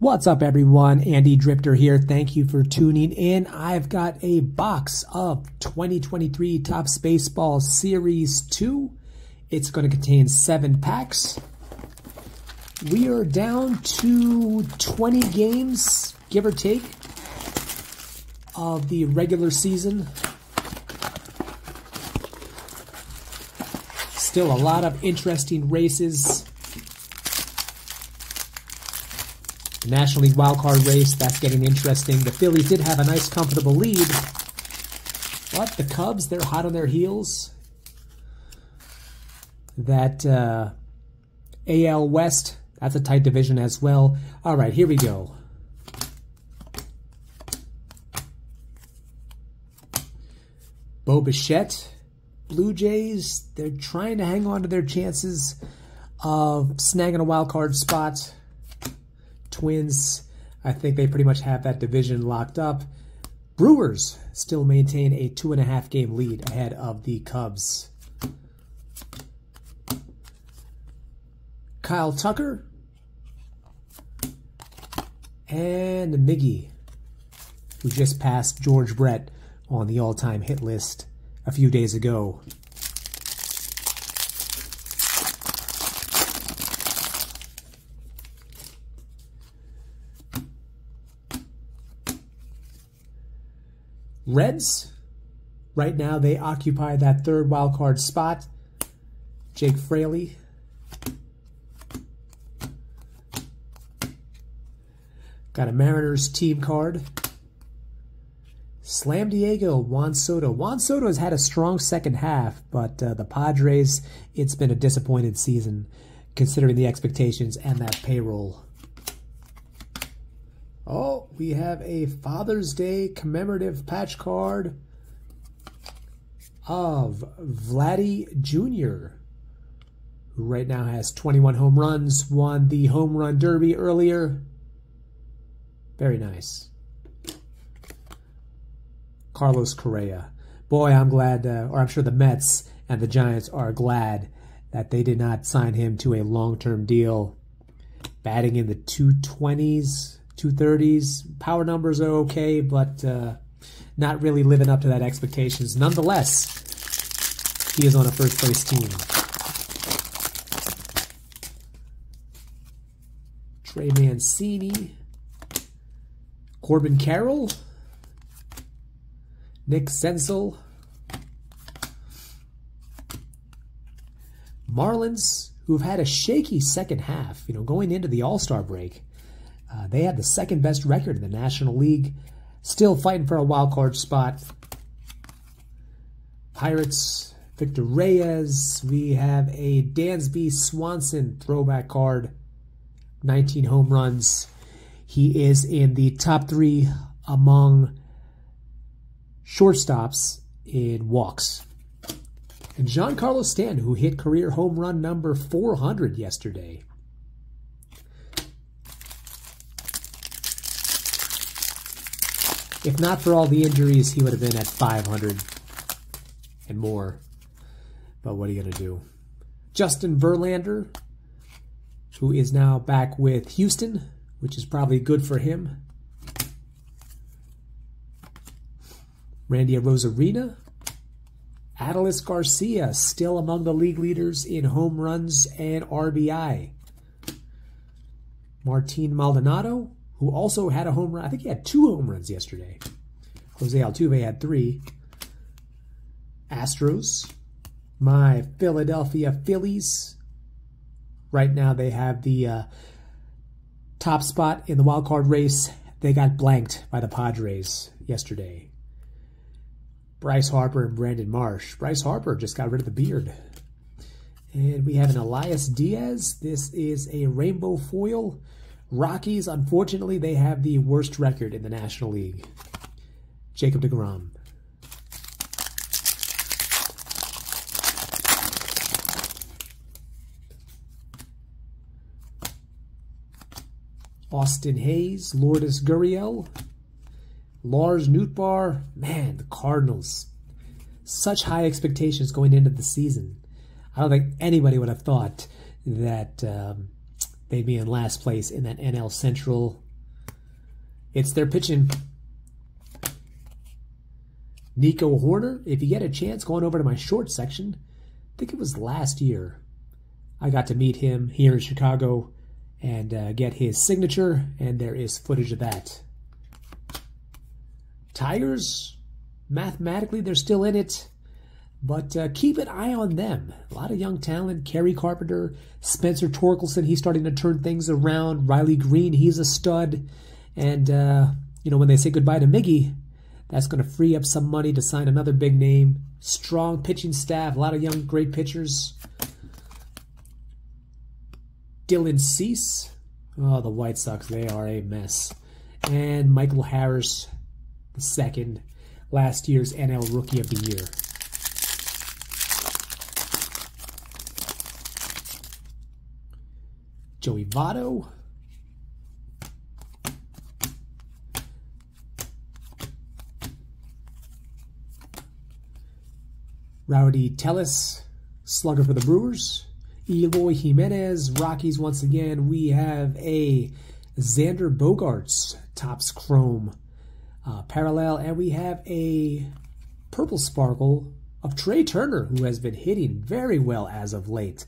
What's up, everyone? Andy Drifter here. Thank you for tuning in. I've got a box of 2023 Topps Baseball Series 2. It's going to contain 7 packs. We are down to 20 games, give or take, of the regular season. Still a lot of interesting races. The National League wildcard race, that's getting interesting. The Phillies did have a nice, comfortable lead. But the Cubs, they're hot on their heels. That AL West, that's a tight division as well. All right, here we go. Bo Bichette, Blue Jays, they're trying to hang on to their chances of snagging a wild card spot. Twins, I think they pretty much have that division locked up. Brewers still maintain a 2.5 game lead ahead of the Cubs. Kyle Tucker and Miggy, who just passed George Brett on the all-time hit list a few days ago. Reds, right now they occupy that third wild card spot. Jake Fraley. Got a Mariners team card. Slam Diego, Juan Soto. Juan Soto has had a strong second half, but the Padres, it's been a disappointed season considering the expectations and that payroll. Oh, we have a Father's Day commemorative patch card of Vladdy Jr., who right now has 21 home runs, won the home run derby earlier. Very nice. Carlos Correa. Boy, I'm glad, or I'm sure the Mets and the Giants are glad that they did not sign him to a long-term deal. Batting in the 220s. 230s. Power numbers are okay, but not really living up to that expectations. Nonetheless, he is on a first-place team. Trey Mancini. Corbin Carroll. Nick Senzel. Marlins, who've had a shaky second half, going into the All-Star break. They had the second best record in the National League, still fighting for a wild card spot. Pirates, Victor Reyes. We have a Dansby Swanson throwback card, 19 home runs. He is in the top 3 among shortstops in walks. And Giancarlo Stanton, who hit career home run number 400 yesterday. If not for all the injuries, he would have been at 500 and more. But what are you going to do? Justin Verlander, who is now back with Houston, which is probably good for him. Randy Arozarena. Adolis Garcia, still among the league leaders in home runs and RBI. Martin Maldonado, who also had a home run. I think he had 2 home runs yesterday. Jose Altuve had 3. Astros. My Philadelphia Phillies. Right now they have the top spot in the wild card race. They got blanked by the Padres yesterday. Bryce Harper and Brandon Marsh. Bryce Harper just got rid of the beard. And we have an Elias Diaz. This is a rainbow foil. Rockies, unfortunately, they have the worst record in the National League. Jacob deGrom. Austin Hayes, Lourdes Gurriel. Lars Nootbaar. Man, the Cardinals. Such high expectations going into the season. I don't think anybody would have thought that they'd be in last place in that NL Central. It's their pitching. Nico Hoerner, if you get a chance, going over to my short section, I think it was last year, I got to meet him here in Chicago and get his signature, and there is footage of that. Tigers, mathematically, they're still in it, but keep an eye on them. A lot of young talent. Kerry Carpenter, Spencer Torkelson, he's starting to turn things around. Riley Green, he's a stud. And, you know, when they say goodbye to Miggy, that's going to free up some money to sign another big name. Strong pitching staff, a lot of young, great pitchers. Dylan Cease. Oh, the White Sox, they are a mess. And Michael Harris, the second, last year's NL Rookie of the Year. Joey Votto. Rowdy Tellez, slugger for the Brewers. Eloy Jimenez, Rockies once again. We have a Xander Bogaerts, Topps Chrome parallel. And we have a purple sparkle of Trey Turner, who has been hitting very well as of late.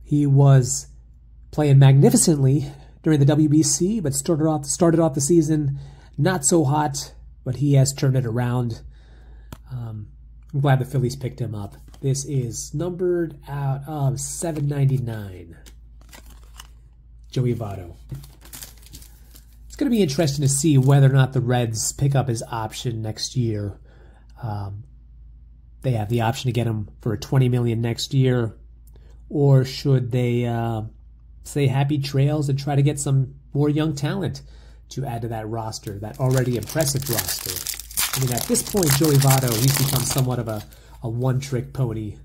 He was playing magnificently during the WBC, but started off the season not so hot, but he has turned it around. I'm glad the Phillies picked him up. This is numbered out of $7.99. Joey Votto. It's going to be interesting to see whether or not the Reds pick up his option next year. They have the option to get him for $20 million next year, or should they say happy trails and try to get some more young talent to add to that roster, that already impressive roster? I mean, at this point, Joey Votto, he's become somewhat of a one-trick pony.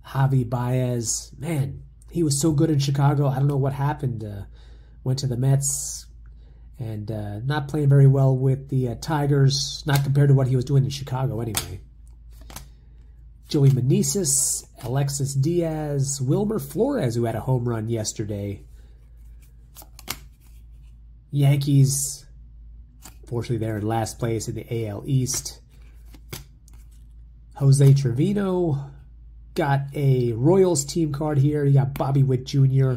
Javi Baez, man, he was so good in Chicago. I don't know what happened. Went to the Mets and not playing very well with the Tigers, not compared to what he was doing in Chicago anyway. Joey Meneses, Alexis Diaz, Wilmer Flores, who had a home run yesterday. Yankees, fortunately, they're in last place in the AL East. Jose Trevino got a Royals team card here. You got Bobby Witt Jr.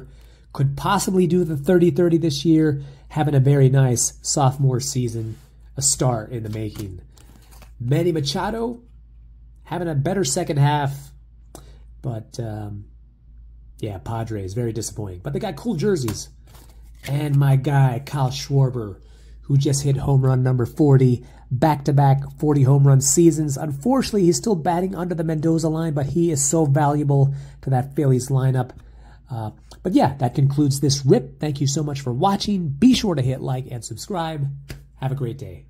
Could possibly do the 30-30 this year. Having a very nice sophomore season. A star in the making. Manny Machado having a better second half. But, yeah, Padres, very disappointing. But they got cool jerseys. And my guy, Kyle Schwarber, who just hit home run number 40, back-to-back 40 home run seasons. Unfortunately, he's still batting under the Mendoza line, but he is so valuable to that Phillies lineup. But yeah, that concludes this rip. Thank you so much for watching. Be sure to hit like and subscribe. Have a great day.